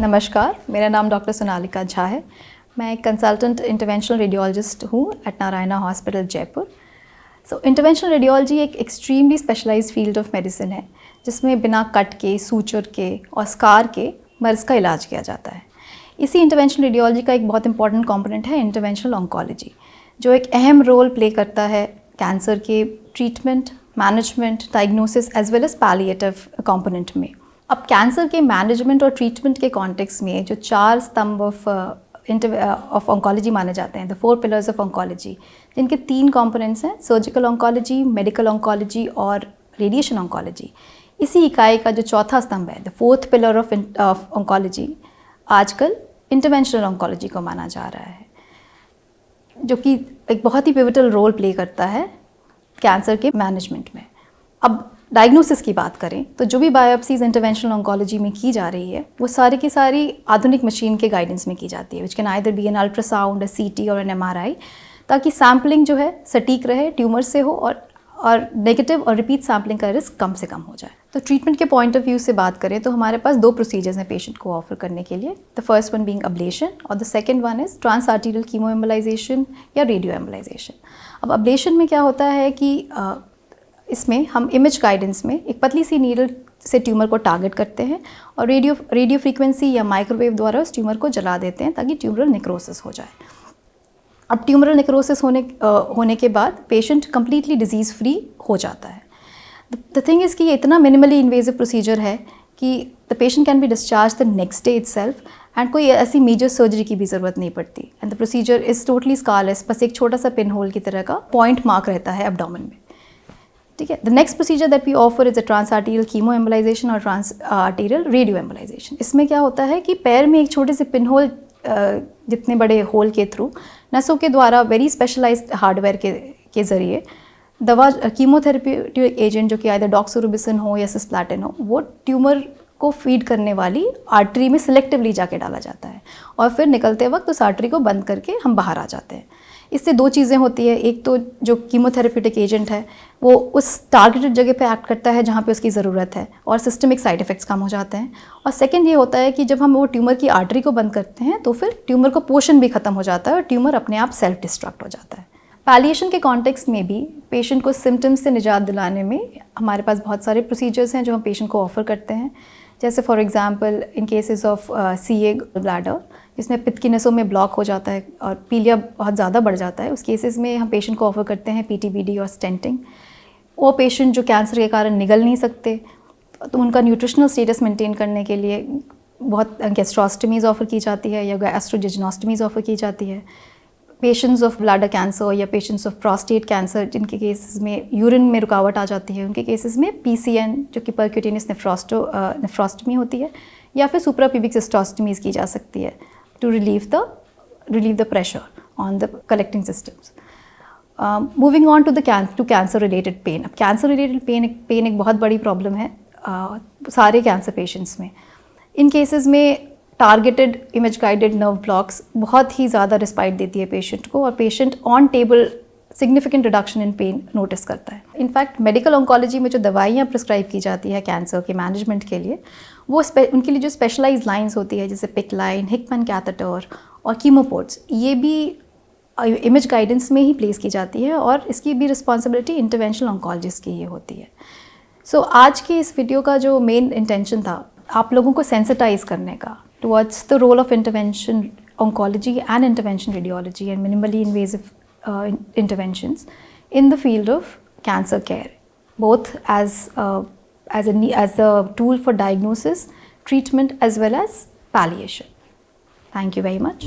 नमस्कार, मेरा नाम डॉक्टर सोनालिका झा है। मैं एक कंसल्टेंट इंटरवेंशनल रेडियोलॉजिस्ट हूँ at Narayana hospital Jaipur. Interventional radiology एक extremely specialised field of medicine है जिसमें बिना कट के, सूचर के और स्कार के मर्ज़ का इलाज किया जाता है। इसी इंटरवेंशनल रेडियोलॉजी का एक बहुत इंपॉर्टेंट कंपोनेंट है इंटरवेंशनल ऑन्कोलॉजी, जो एक अहम रोल प्ले करता है कैंसर के treatment, management, diagnosis as well as palliative component में। अब कैंसर के मैनेजमेंट और ट्रीटमेंट के कॉन्टेक्स्ट में जो 4 स्तंभ ऑफ ऑन्कोलॉजी माने जाते हैं, द 4 पिलर्स ऑफ ऑन्कोलॉजी, जिनके 3 कंपोनेंट्स हैं, सर्जिकल ऑन्कोलॉजी, मेडिकल ऑन्कोलॉजी और रेडिएशन ऑन्कोलॉजी। इसी इकाई का जो चौथा स्तंभ है, the 4th pillar of oncology, आजकल इंटरवेंशनल ऑन्कोलॉजी को माना जा रहा है, जो कि एक बहुत ही पिवटल रोल प्ले करता है कैंसर के मैनेजमेंट में। अब डायग्नोसिस की बात करें तो जो भी बायोप्सीज इंटरवेंशनल ऑन्कोलॉजी में की जा रही है वो सारी की सारी आधुनिक मशीन के गाइडेंस में की जाती है, which can either be an ultrasound, CT और एन MRI, ताकि सैम्पलिंग जो है सटीक रहे, ट्यूमर से हो और नेगेटिव और रिपीट सैम्पलिंग का रिस्क कम से कम हो जाए। तो ट्रीटमेंट के पॉइंट ऑफ व्यू से बात करें तो हमारे पास 2 प्रोसीजर्स हैं पेशेंट को ऑफर करने के लिए। The first one being ablation और the second one is trans arterial chemo embolisation या रेडियो एम्बोलाइजेशन। अब अब्लेशन में क्या होता है कि इसमें हम इमेज गाइडेंस में एक पतली सी नीडल से ट्यूमर को टारगेट करते हैं और रेडियो फ्रीक्वेंसी या माइक्रोवेव द्वारा उस ट्यूमर को जला देते हैं ताकि ट्यूमरल नेक्रोसिस हो जाए। अब ट्यूमरल नेक्रोसिस होने के बाद पेशेंट कंप्लीटली डिजीज़ फ्री हो जाता है। द थिंग इज़ कि ये इतना मिनिमली इन्वेजिव प्रोसीजर है कि the patient can be discharge the next day itself and कोई ऐसी मेजर सर्जरी की भी ज़रूरत नहीं पड़ती। And the procedure is totally scarless, बस एक छोटा सा पिन होल की तरह का पॉइंट मार्क रहता है एब्डोमेन में। ठीक है। The next procedure that we offer is a trans arterial chemo embolization और ट्रांस आर्टीरियल रेडियो एम्बोलाइजेशन। इसमें क्या होता है कि पैर में एक छोटे से पिन होल जितने बड़े होल के थ्रू नसों के द्वारा वेरी स्पेशलाइज्ड हार्डवेयर के ज़रिए दवा, कीमोथेरेप्यूटिक एजेंट जो कि आइदर डॉक्सोरुबिसिन हो या सिस्प्लैटिन हो, वो ट्यूमर को फीड करने वाली आर्टरी में सिलेक्टिवली जाके डाला जाता है और फिर निकलते वक्त उस आर्टरी को बंद करके हम बाहर आ जाते हैं। इससे 2 चीज़ें होती है, एक तो जो कीमोथेरेप्यूटिक एजेंट है वो उस टारगेटेड जगह पे एक्ट करता है जहाँ पे उसकी ज़रूरत है और सिस्टमिक साइड इफ़ेक्ट्स कम हो जाते हैं। और सेकंड ये होता है कि जब हम वो ट्यूमर की आर्टरी को बंद करते हैं तो फिर ट्यूमर का पोर्शन भी ख़त्म हो जाता है और ट्यूमर अपने आप सेल्फ डिस्ट्रक्ट हो जाता है। पैलिएशन के कॉन्टेक्स्ट में भी पेशेंट को सिम्टम्स से निजात दिलाने में हमारे पास बहुत सारे प्रोसीजर्स हैं जो हम पेशेंट को ऑफ़र करते हैं। जैसे for example in cases of CA bladder, जिसमें पित्त की नसों में ब्लॉक हो जाता है और पीलिया बहुत ज़्यादा बढ़ जाता है, उस केसेस में हम पेशेंट को ऑफ़र करते हैं PTBD और स्टेंटिंग। वो पेशेंट जो कैंसर के कारण निगल नहीं सकते तो उनका न्यूट्रिशनल स्टेटस मेंटेन करने के लिए बहुत गैस्ट्रोस्टमीज़ ऑफ़र की जाती है या गैस्ट्रोजेजनोस्टमीज़ ऑफ़र की जाती है। पेशेंट्स ऑफ ब्लैडर कैंसर या पेशेंट्स ऑफ प्रोस्टेट कैंसर जिनके केसेस में यूरिन में रुकावट आ जाती है, उनके केसेस में PCN जो कि परक्यूटेनियस नेफ्रोस्टमी होती है या फिर सुप्राप्यूबिक सिस्टोस्टमीज़ की जा सकती है to relieve the pressure on the collecting systems. Moving on to cancer related pain. अब कैंसर रिलेटेड पेन एक बहुत बड़ी प्रॉब्लम है सारे कैंसर पेशेंट्स में। इन केसेस में targeted image guided nerve blocks बहुत ही ज़्यादा रिस्पाइट देती है पेशेंट को और patient on table significant reduction in pain notice करता है। इनफैक्ट मेडिकल ऑन्कोलॉजी में जो दवाइयाँ प्रिस्क्राइब की जाती है कैंसर के मैनेजमेंट के लिए, वो उनके लिए जो स्पेशलाइज्ड लाइंस होती है जैसे पिक लाइन, हिकमैन कैथेटर और कीमोपोर्ट्स, ये भी इमेज गाइडेंस में ही प्लेस की जाती है और इसकी भी रिस्पॉन्सिबिलिटी इंटरवेंशनल ऑन्कोलॉजिस्ट की ही होती है। सो आज के इस वीडियो का जो मेन इंटेंशन था आप लोगों को सेंसिटाइज करने का towards the role of intervention oncology and intervention radiology and minimally invasive interventions in the field of cancer care, both as a tool for diagnosis, treatment as well as palliation. Thank you very much.